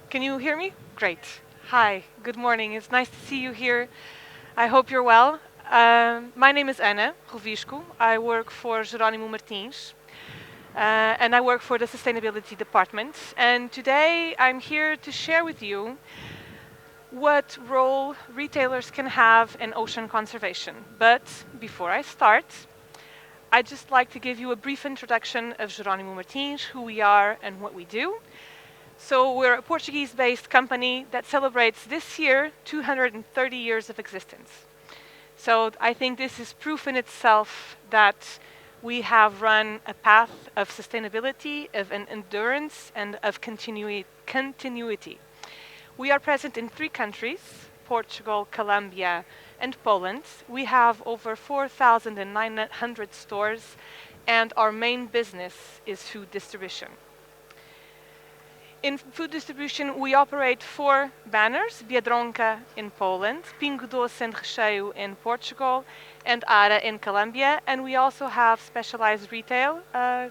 Can you hear me? Great. Hi, good morning. It's nice to see you here. I hope you're well. My name is Ana Rovisco. I work for Jerónimo Martins, and I work for the Sustainability Department. And today I'm here to share with you what role retailers can have in ocean conservation. But before I start, I'd just like to give you a brief introduction of Jerónimo Martins, who we are and what we do. So we're a Portuguese-based company that celebrates this year 230 years of existence. So I think this is proof in itself that we have run a path of sustainability, of an endurance, and of continuity. We are present in 3 countries, Portugal, Colombia, and Poland. We have over 4,900 stores, and our main business is food distribution. In food distribution, we operate 4 banners: Biedronka in Poland, Pingo Doce and Recheio in Portugal, and Ara in Colombia. And we also have specialized retail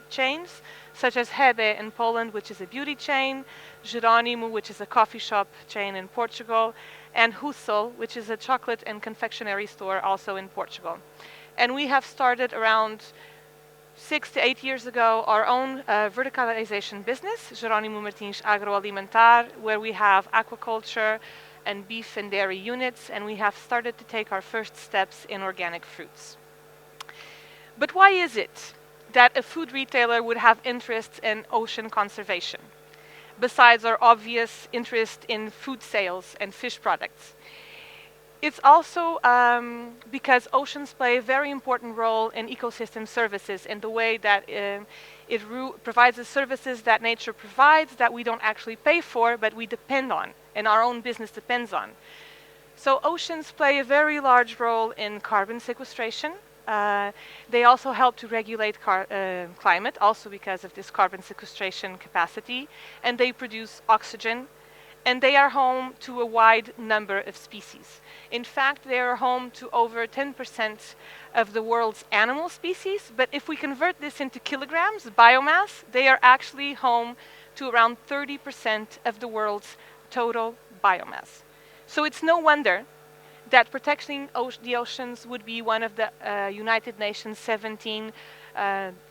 chains, such as Hebe in Poland, which is a beauty chain, Jerónimo, which is a coffee shop chain in Portugal, and Hussel, which is a chocolate and confectionery store also in Portugal. And we have started around 6 to 8 years ago our own verticalization business, Jerónimo Martins Agroalimentar, where we have aquaculture and beef and dairy units, and we have started to take our first steps in organic fruits. But why is it that a food retailer would have interests in ocean conservation, besides our obvious interest in food sales and fish products? It's also because oceans play a very important role in ecosystem services in the way that it provides the services that nature provides that we don't actually pay for, but we depend on, and our own business depends on. So oceans play a very large role in carbon sequestration. They also help to regulate climate, also because of this carbon sequestration capacity, and they produce oxygen, and they are home to a wide number of species. In fact, they are home to over 10% of the world's animal species, but if we convert this into kilograms, biomass, they are actually home to around 30% of the world's total biomass. So it's no wonder that protecting the oceans would be one of the United Nations 17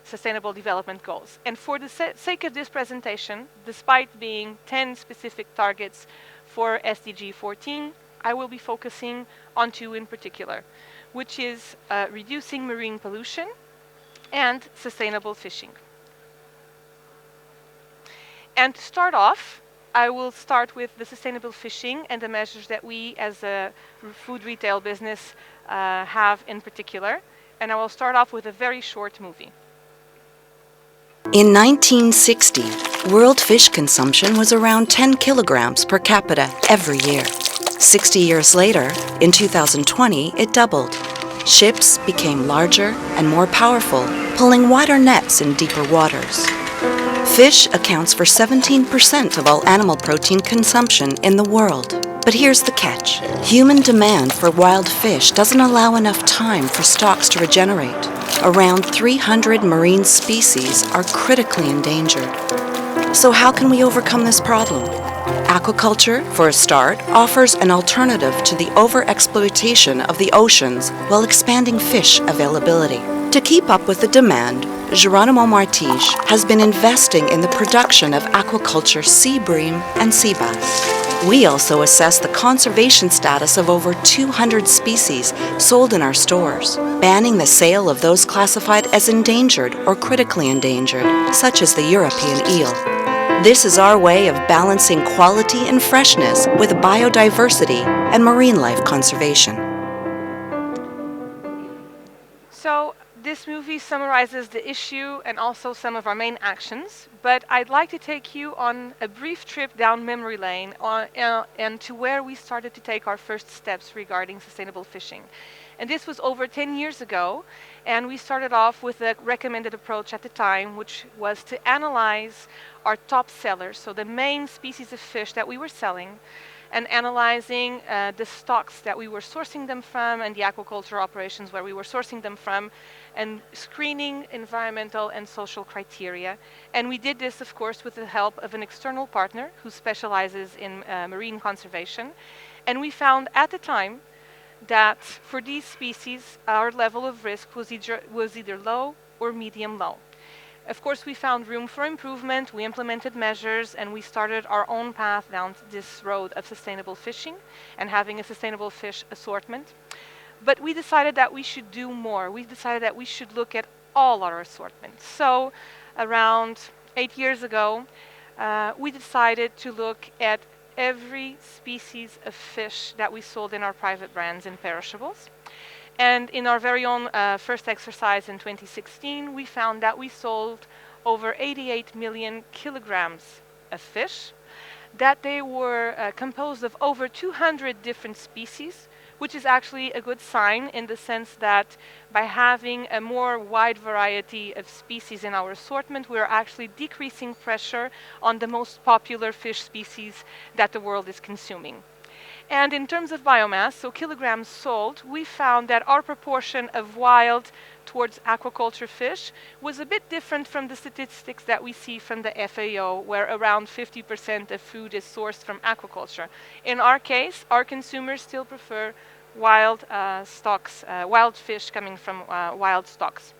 Sustainable Development Goals. And for the sake of this presentation, despite being 10 specific targets for SDG 14, I will be focusing on 2 in particular, which is reducing marine pollution and sustainable fishing. And to start off, I will start with the sustainable fishing and the measures that we as a food retail business have in particular. And I will start off with a very short movie. In 1960, world fish consumption was around 10 kilograms per capita every year. 60 years later, in 2020, it doubled. Ships became larger and more powerful, pulling wider nets in deeper waters. Fish accounts for 17% of all animal protein consumption in the world. But here's the catch. Human demand for wild fish doesn't allow enough time for stocks to regenerate. Around 300 marine species are critically endangered. So how can we overcome this problem? Aquaculture, for a start, offers an alternative to the overexploitation of the oceans while expanding fish availability. To keep up with the demand, Jerónimo Martins has been investing in the production of aquaculture sea bream and sea bass. We also assess the conservation status of over 200 species sold in our stores, banning the sale of those classified as endangered or critically endangered, such as the European eel. This is our way of balancing quality and freshness with biodiversity and marine life conservation. So this movie summarizes the issue and also some of our main actions, but I'd like to take you on a brief trip down memory lane and to where we started to take our first steps regarding sustainable fishing. And this was over 10 years ago, and we started off with a recommended approach at the time, which was to analyze our top sellers, so the main species of fish that we were selling, and analyzing the stocks that we were sourcing them from and the aquaculture operations where we were sourcing them from, and screening environmental and social criteria. And we did this, of course, with the help of an external partner who specializes in marine conservation. And we found at the time that for these species, our level of risk was either low or medium low. Of course, we found room for improvement, we implemented measures, and we started our own path down this road of sustainable fishing and having a sustainable fish assortment. But we decided that we should do more. We decided that we should look at all our assortment. So around 8 years ago, we decided to look at every species of fish that we sold in our private brands in perishables. And in our very own first exercise in 2016, we found that we sold over 88 million kilograms of fish, that they were composed of over 200 different species, which is actually a good sign in the sense that by having a more wide variety of species in our assortment, we're actually decreasing pressure on the most popular fish species that the world is consuming. And in terms of biomass, so kilograms sold, we found that our proportion of wild towards aquaculture fish was a bit different from the statistics that we see from the FAO, where around 50% of food is sourced from aquaculture. In our case, our consumers still prefer wild stocks, wild fish coming from wild stocks.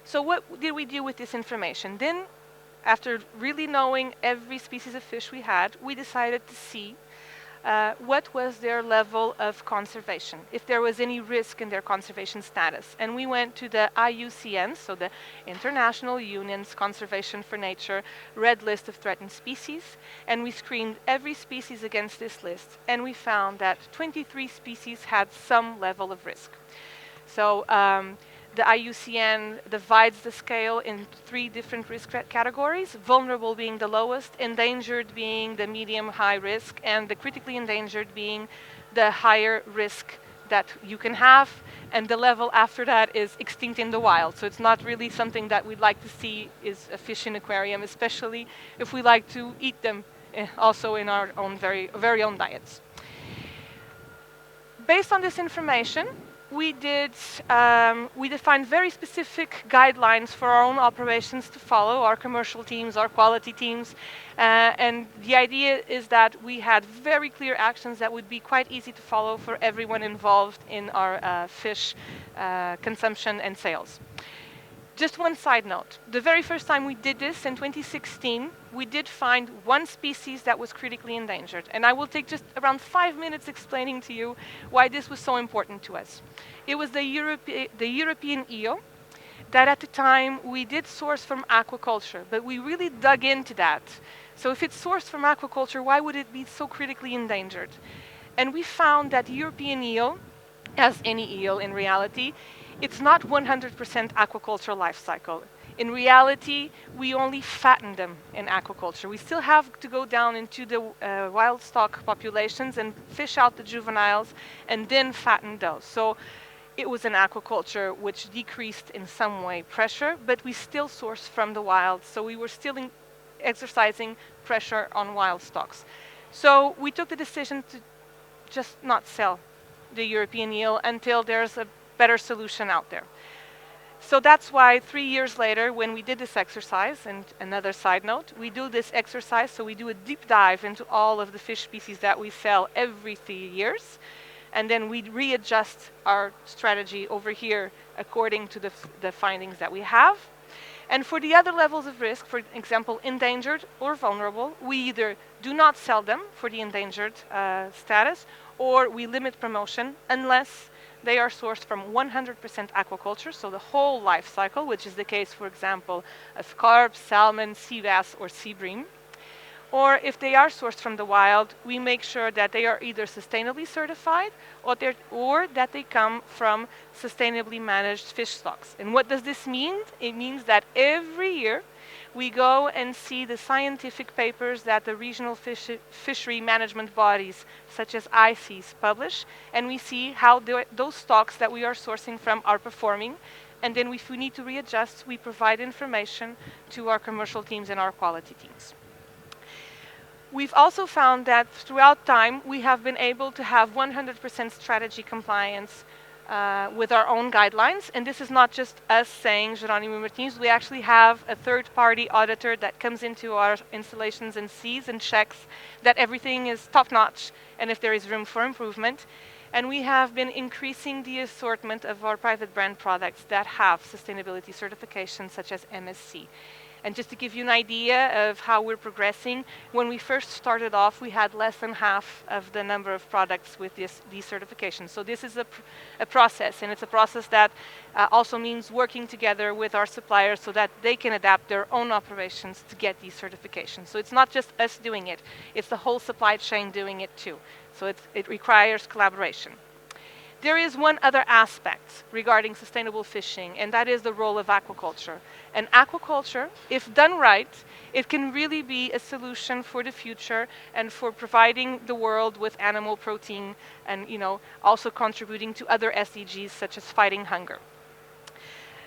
So what did we do with this information? Then, after really knowing every species of fish we had, we decided to see what was their level of conservation, if there was any risk in their conservation status. And we went to the IUCN, so the International Union's Conservation for Nature Red List of Threatened Species, and we screened every species against this list, and we found that 23 species had some level of risk. So the IUCN divides the scale in 3 different risk categories, vulnerable being the lowest, endangered being the medium-high risk, and the critically endangered being the higher risk that you can have, and the level after that is extinct in the wild. So it's not really something that we'd like to see is a fish in aquarium, especially if we like to eat them also in our own very own diets. Based on this information, we defined very specific guidelines for our own operations to follow, our commercial teams, our quality teams, and the idea is that we had very clear actions that would be quite easy to follow for everyone involved in our fish consumption and sales. Just one side note. The very first time we did this in 2016, we did find one species that was critically endangered. And I will take just around 5 minutes explaining to you why this was so important to us. It was the European eel that at the time we did source from aquaculture, but we really dug into that. So if it's sourced from aquaculture, why would it be so critically endangered? And we found that the European eel, as any eel in reality, it's not 100% aquaculture life cycle. In reality, we only fatten them in aquaculture. We still have to go down into the wild stock populations and fish out the juveniles and then fatten those. So it was an aquaculture which decreased in some way pressure, but we still source from the wild. So we were still exercising pressure on wild stocks. So we took the decision to just not sell the European eel until there's a better solution out there. So that's why 3 years later, when we did this exercise, and another side note, we do this exercise, so we do a deep dive into all of the fish species that we sell every 3 years, and then we readjust our strategy over here according to the findings that we have. And for the other levels of risk, for example, endangered or vulnerable, we either do not sell them for the endangered status, or we limit promotion unless they are sourced from 100% aquaculture, so the whole life cycle, which is the case, for example, of carp, salmon, sea bass, or sea bream. Or if they are sourced from the wild, we make sure that they are either sustainably certified or that they come from sustainably managed fish stocks. And what does this mean? It means that every year we go and see the scientific papers that the regional fishery management bodies, such as ICES, publish, and we see how those stocks that we are sourcing from are performing. And then if we need to readjust, we provide information to our commercial teams and our quality teams. We've also found that throughout time, we have been able to have 100% strategy compliance with our own guidelines. And this is not just us saying, Jerónimo Martins, we actually have a third-party auditor that comes into our installations and sees and checks that everything is top-notch and if there is room for improvement. And we have been increasing the assortment of our private brand products that have sustainability certifications such as MSC. And just to give you an idea of how we're progressing, when we first started off, we had less than half of the number of products with these certifications. So this is a process, and it's a process that also means working together with our suppliers so that they can adapt their own operations to get these certifications. So it's not just us doing it, it's the whole supply chain doing it too. So it requires collaboration. There is one other aspect regarding sustainable fishing, and that is the role of aquaculture. And aquaculture, if done right, it can really be a solution for the future and for providing the world with animal protein and, also contributing to other SDGs such as fighting hunger.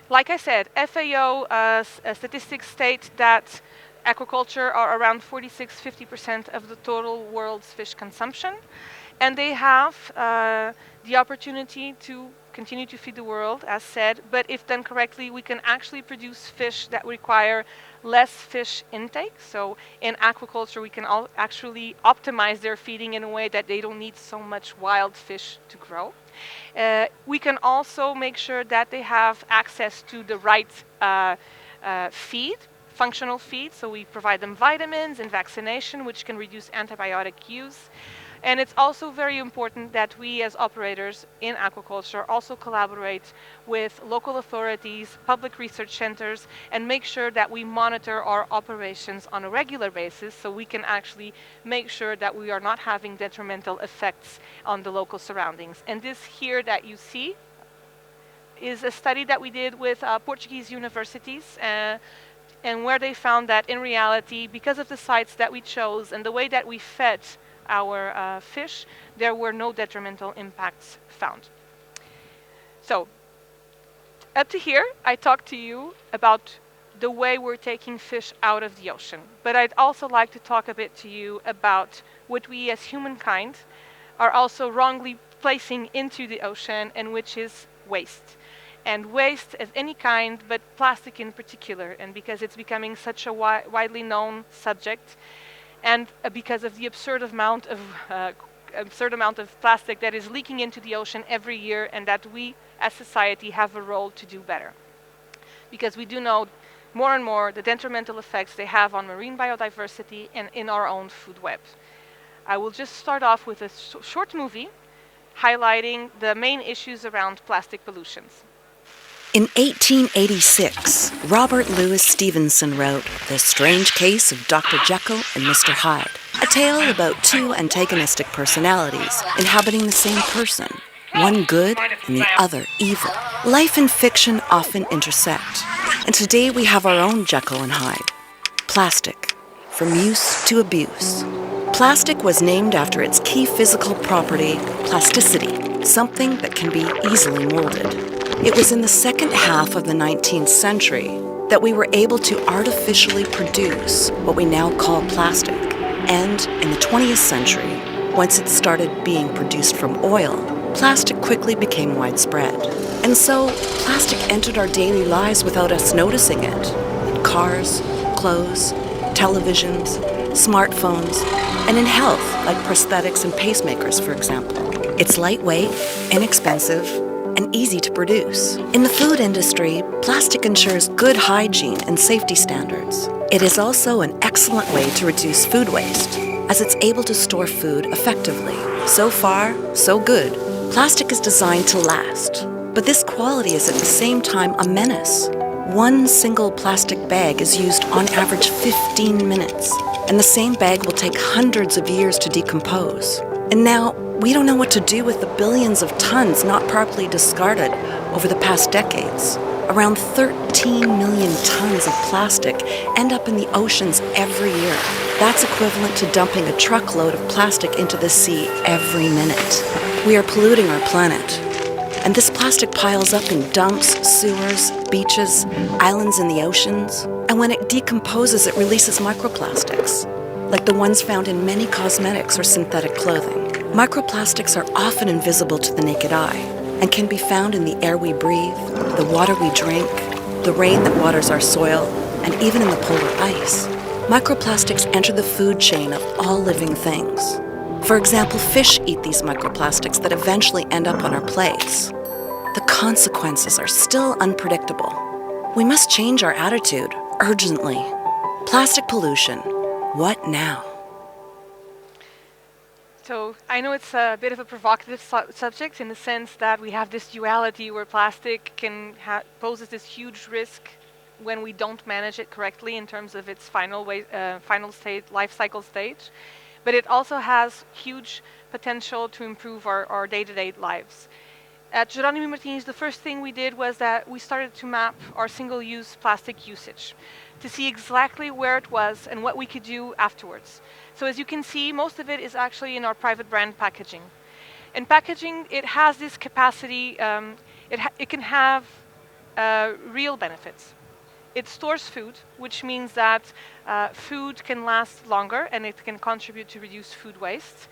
Like I said, FAO statistics state that aquaculture are around 46-50% of the total world's fish consumption. And they have the opportunity to continue to feed the world, as said, but if done correctly, we can actually produce fish that require less fish intake. So in aquaculture, we can actually optimize their feeding in a way that they don't need so much wild fish to grow. We can also make sure that they have access to the right feed, functional feed. So we provide them vitamins and vaccination, which can reduce antibiotic use. And it's also very important that we as operators in aquaculture also collaborate with local authorities, public research centers, and make sure that we monitor our operations on a regular basis so we can actually make sure that we are not having detrimental effects on the local surroundings. And this here that you see is a study that we did with Portuguese universities and where they found that in reality, because of the sites that we chose and the way that we fed our fish, there were no detrimental impacts found. So, up to here, I talked to you about the way we're taking fish out of the ocean. But I'd also like to talk a bit to you about what we as humankind are also wrongly placing into the ocean, and which is waste. And waste of any kind, but plastic in particular. And because it's becoming such a widely known subject, and because of the absurd amount of plastic that is leaking into the ocean every year, and that we as society have a role to do better. Because we do know more and more the detrimental effects they have on marine biodiversity and in our own food web. I will just start off with a short movie highlighting the main issues around plastic pollutions. In 1886, Robert Louis Stevenson wrote The Strange Case of Dr. Jekyll and Mr. Hyde, a tale about two antagonistic personalities inhabiting the same person, one good and the other evil. Life and fiction often intersect, and today we have our own Jekyll and Hyde, plastic, from use to abuse. Plastic was named after its key physical property, plasticity, something that can be easily molded. It was in the second half of the 19th century that we were able to artificially produce what we now call plastic. And in the 20th century, once it started being produced from oil, plastic quickly became widespread. And so, plastic entered our daily lives without us noticing it. In cars, clothes, televisions, smartphones, and in health, like prosthetics and pacemakers, for example. It's lightweight, inexpensive, and easy to produce. In the food industry, plastic ensures good hygiene and safety standards. It is also an excellent way to reduce food waste, as it's able to store food effectively. So far, so good. Plastic is designed to last, but this quality is at the same time a menace. One single plastic bag is used on average 15 minutes, and the same bag will take hundreds of years to decompose. And now, we don't know what to do with the billions of tons not properly discarded over the past decades. Around 13 million tons of plastic end up in the oceans every year. That's equivalent to dumping a truckload of plastic into the sea every minute. We are polluting our planet. And this plastic piles up in dumps, sewers, beaches, islands in the oceans, and when it decomposes, it releases microplastics, like the ones found in many cosmetics or synthetic clothing. Microplastics are often invisible to the naked eye and can be found in the air we breathe, the water we drink, the rain that waters our soil, and even in the polar ice. Microplastics enter the food chain of all living things. For example, fish eat these microplastics that eventually end up on our plates. The consequences are still unpredictable. We must change our attitude urgently. Plastic pollution, what now? So I know it's a bit of a provocative subject in the sense that we have this duality where plastic poses this huge risk when we don't manage it correctly in terms of its final stage, life cycle stage. But it also has huge potential to improve our day-to-day lives. At Jerónimo Martins, the first thing we did was that we started to map our single-use plastic usage to see exactly where it was and what we could do afterwards. So as you can see, most of it is actually in our private brand packaging. In packaging, it has this capacity, it can have real benefits. It stores food, which means that food can last longer and it can contribute to reduce food waste.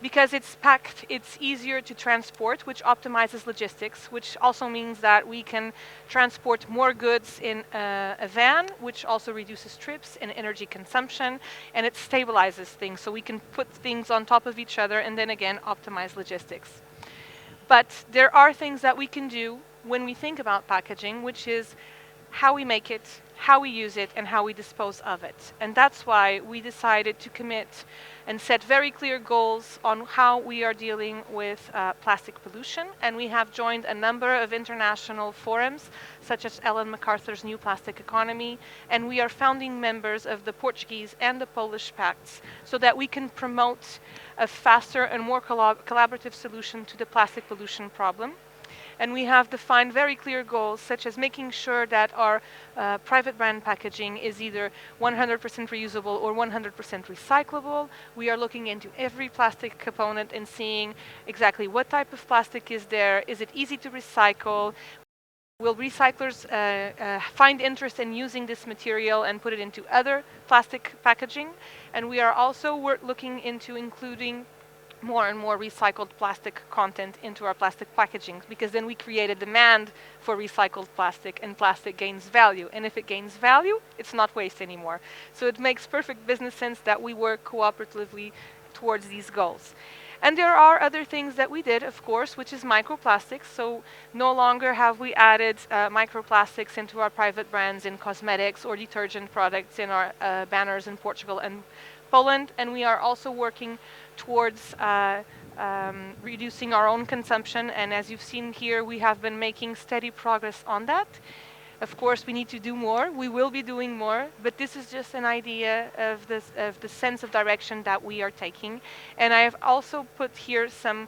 Because it's packed, it's easier to transport, which optimizes logistics, which also means that we can transport more goods in a van, which also reduces trips and energy consumption, and it stabilizes things, so we can put things on top of each other and then again optimize logistics. But there are things that we can do when we think about packaging, which is how we make it, how we use it, and how we dispose of it. And that's why we decided to commit and set very clear goals on how we are dealing with plastic pollution. And we have joined a number of international forums, such as Ellen MacArthur's New Plastic Economy, and we are founding members of the Portuguese and the Polish pacts so that we can promote a faster and more collaborative solution to the plastic pollution problem. And we have defined very clear goals, such as making sure that our private brand packaging is either 100% reusable or 100% recyclable. We are looking into every plastic component and seeing exactly what type of plastic is there. Is it easy to recycle? Will recyclers find interest in using this material and put it into other plastic packaging? And we are also looking into including more and more recycled plastic content into our plastic packaging, because then we create a demand for recycled plastic and plastic gains value. And if it gains value, it's not waste anymore. So it makes perfect business sense that we work cooperatively towards these goals. And there are other things that we did, of course, which is microplastics. So no longer have we added microplastics into our private brands in cosmetics or detergent products in our banners in Portugal and Poland, and we are also working towards reducing our own consumption, and as you've seen here, we have been making steady progress on that. Of course, we need to do more. We will be doing more, but this is just an idea of the sense of direction that we are taking. And I have also put here some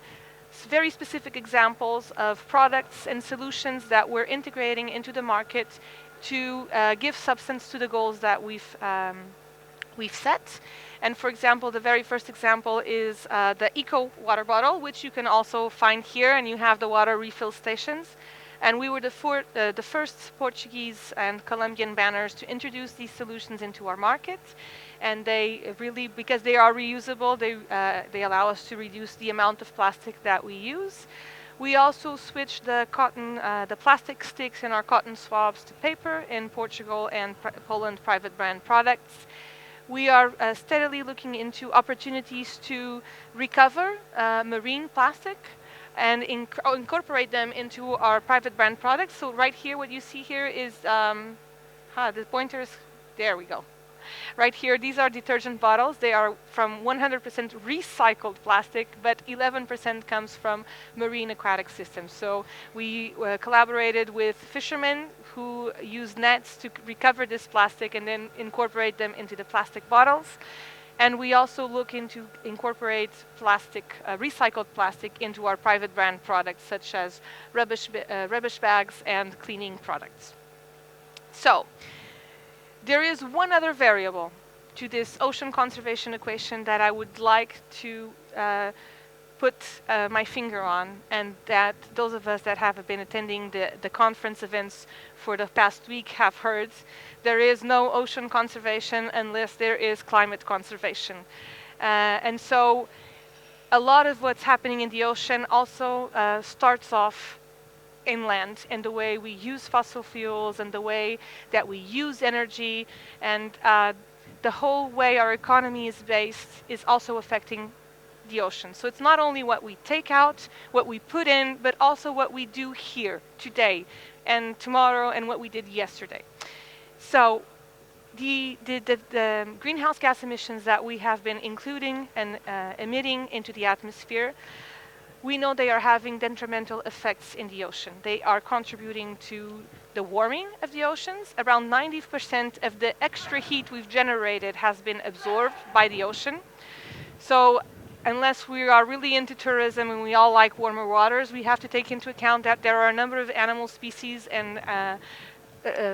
very specific examples of products and solutions that we're integrating into the market to give substance to the goals that we've set. And for example, the very first example is the Eco water bottle, which you can also find here, and you have the water refill stations. And we were the first Portuguese and Colombian banners to introduce these solutions into our market. And they really, because they are reusable, they allow us to reduce the amount of plastic that we use. We also switched the plastic sticks in our cotton swabs to paper in Portugal and Poland private brand products. We are steadily looking into opportunities to recover marine plastic and incorporate them into our private brand products. So right here, what you see here is, the pointers, there we go. Right here, these are detergent bottles. They are from 100% recycled plastic, but 11% comes from marine aquatic systems. So we collaborated with fishermen who use nets to recover this plastic and then incorporate them into the plastic bottles. And we also look into incorporate plastic, recycled plastic into our private brand products, such as rubbish bags and cleaning products. So there is one other variable to this ocean conservation equation that I would like to put my finger on, and that those of us that have been attending the conference events for the past week have heard, there is no ocean conservation unless there is climate conservation. And so a lot of what's happening in the ocean also starts off inland, and the way we use fossil fuels and the way that we use energy, and the whole way our economy is based is also affecting the ocean. So it's not only what we take out, what we put in, but also what we do here today and tomorrow and what we did yesterday. So the greenhouse gas emissions that we have been including and emitting into the atmosphere, we know they are having detrimental effects in the ocean. They are contributing to the warming of the oceans. Around 90% of the extra heat we've generated has been absorbed by the ocean. So unless we are really into tourism and we all like warmer waters, we have to take into account that there are a number of animal species and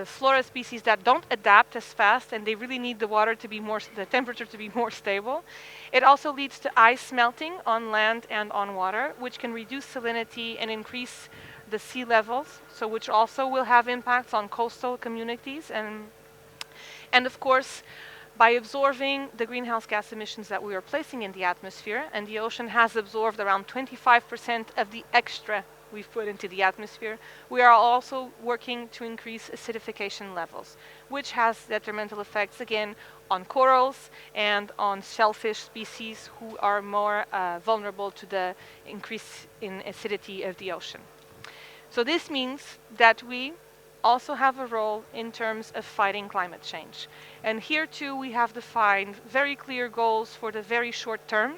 flora species that don't adapt as fast, and they really need the water to be more, the temperature to be more stable. It also leads to ice melting on land and on water, which can reduce salinity and increase the sea levels, so which also will have impacts on coastal communities. And of course, by absorbing the greenhouse gas emissions that we are placing in the atmosphere, and the ocean has absorbed around 25% of the extra we've put into the atmosphere, we are also working to increase acidification levels, which has detrimental effects, again, on corals and on shellfish species who are more vulnerable to the increase in acidity of the ocean. So this means that we also have a role in terms of fighting climate change. And here too we have defined very clear goals for the very short term.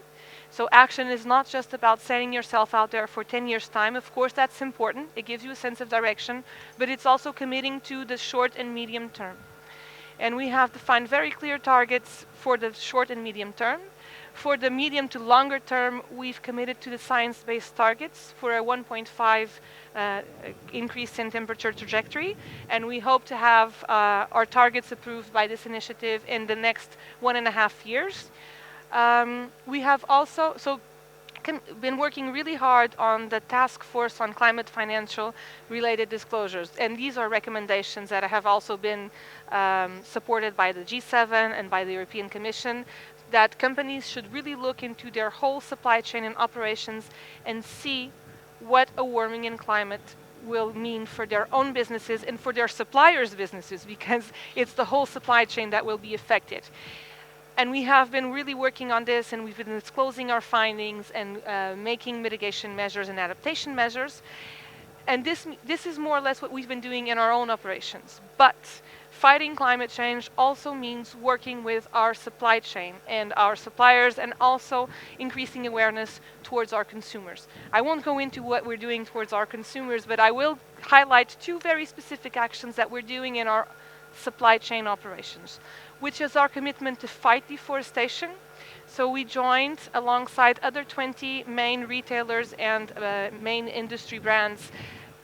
So action is not just about setting yourself out there for 10 years' time. Of course, that's important. It gives you a sense of direction, but it's also committing to the short and medium term. And we have defined very clear targets for the short and medium term. For the medium to longer term, we've committed to the science-based targets for a 1.5 increase in temperature trajectory, and we hope to have our targets approved by this initiative in the next 1.5 years. We have also been working really hard on the task force on climate financial related disclosures, and these are recommendations that have also been supported by the G7 and by the European Commission, that companies should really look into their whole supply chain and operations and see what a warming in climate will mean for their own businesses and for their suppliers' businesses, because it's the whole supply chain that will be affected. And we have been really working on this, and we've been disclosing our findings and making mitigation measures and adaptation measures. And this is more or less what we've been doing in our own operations. But fighting climate change also means working with our supply chain and our suppliers, and also increasing awareness towards our consumers. I won't go into what we're doing towards our consumers, but I will highlight 2 very specific actions that we're doing in our supply chain operations, which is our commitment to fight deforestation. So we joined alongside other 20 main retailers and main industry brands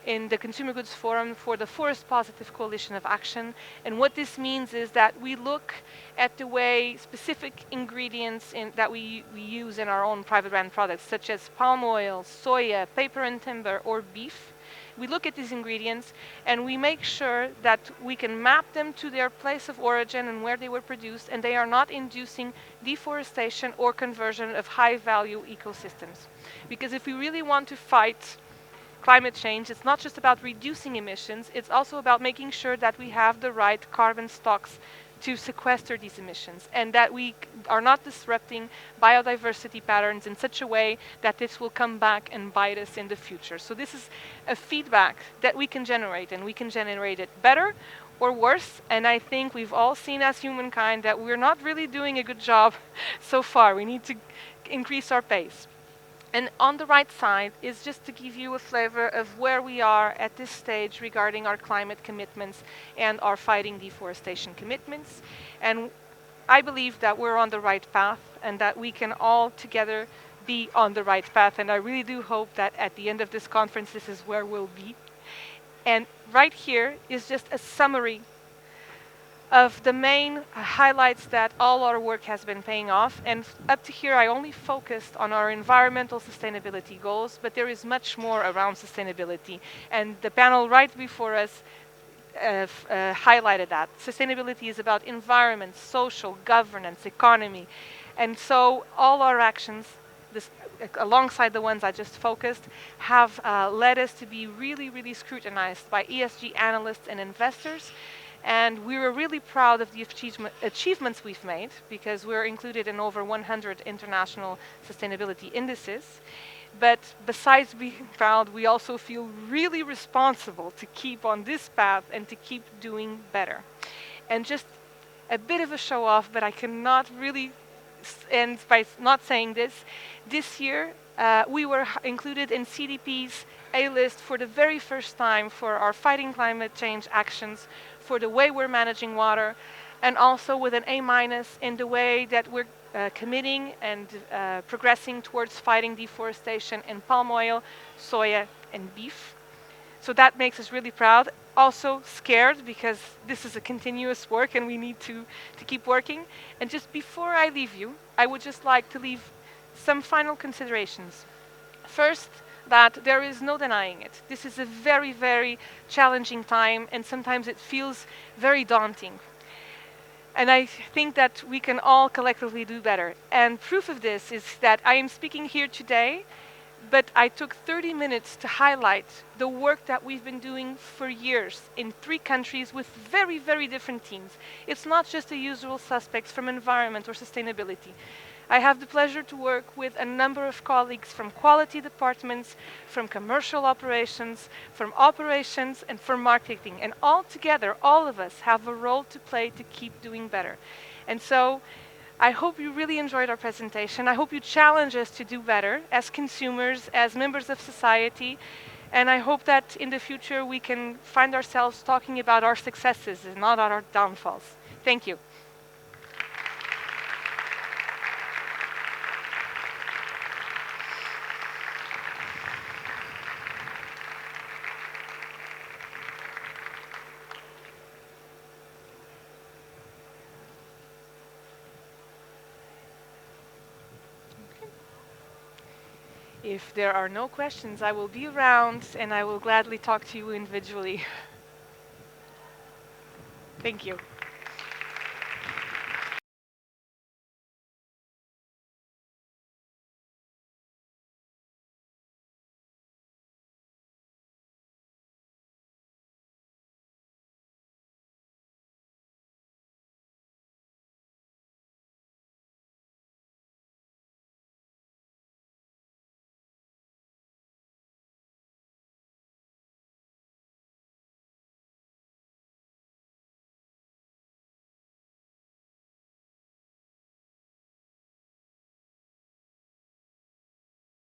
in the Consumer Goods Forum for the Forest Positive Coalition of Action. And what this means is that we look at the way specific ingredients that we use in our own private brand products, such as palm oil, soya, paper and timber, or beef. We look at these ingredients and we make sure that we can map them to their place of origin and where they were produced, and they are not inducing deforestation or conversion of high-value ecosystems. Because if we really want to fight climate change, it's not just about reducing emissions, it's also about making sure that we have the right carbon stocks to sequester these emissions, and that we are not disrupting biodiversity patterns in such a way that this will come back and bite us in the future. So this is a feedback that we can generate, and we can generate it better or worse. And I think we've all seen as humankind that we're not really doing a good job so far. We need to increase our pace. And on the right side is just to give you a flavor of where we are at this stage regarding our climate commitments and our fighting deforestation commitments. And I believe that we're on the right path, and that we can all together be on the right path. And I really do hope that at the end of this conference, this is where we'll be. And right here is just a summary of the main highlights that all our work has been paying off. And up to here, I only focused on our environmental sustainability goals, but there is much more around sustainability. And the panel right before us highlighted that. Sustainability is about environment, social, governance, economy. And so all our actions, this, alongside the ones I just focused, have led us to be really, really scrutinized by ESG analysts and investors. And we were really proud of the achievements we've made, because we're included in over 100 international sustainability indices. But besides being proud, we also feel really responsible to keep on this path and to keep doing better. And just a bit of a show off, but I cannot really end by not saying this. This year, we were included in CDP's A-list for the very first time for our fighting climate change actions, for the way we're managing water, and also with an A- in the way that we're committing and progressing towards fighting deforestation in palm oil, soya, and beef. So that makes us really proud. Also scared, because this is a continuous work and we need to keep working. And just before I leave you, I would just like to leave some final considerations. First, that there is no denying it. This is a very, very challenging time, and sometimes it feels very daunting. And I think that we can all collectively do better. And proof of this is that I am speaking here today, but I took 30 minutes to highlight the work that we've been doing for years in 3 countries with very, very different teams. It's not just the usual suspects from environment or sustainability. I have the pleasure to work with a number of colleagues from quality departments, from commercial operations, and from marketing. And all together, all of us have a role to play to keep doing better. And so I hope you really enjoyed our presentation. I hope you challenge us to do better as consumers, as members of society. And I hope that in the future we can find ourselves talking about our successes and not our downfalls. Thank you. If there are no questions, I will be around and I will gladly talk to you individually. Thank you.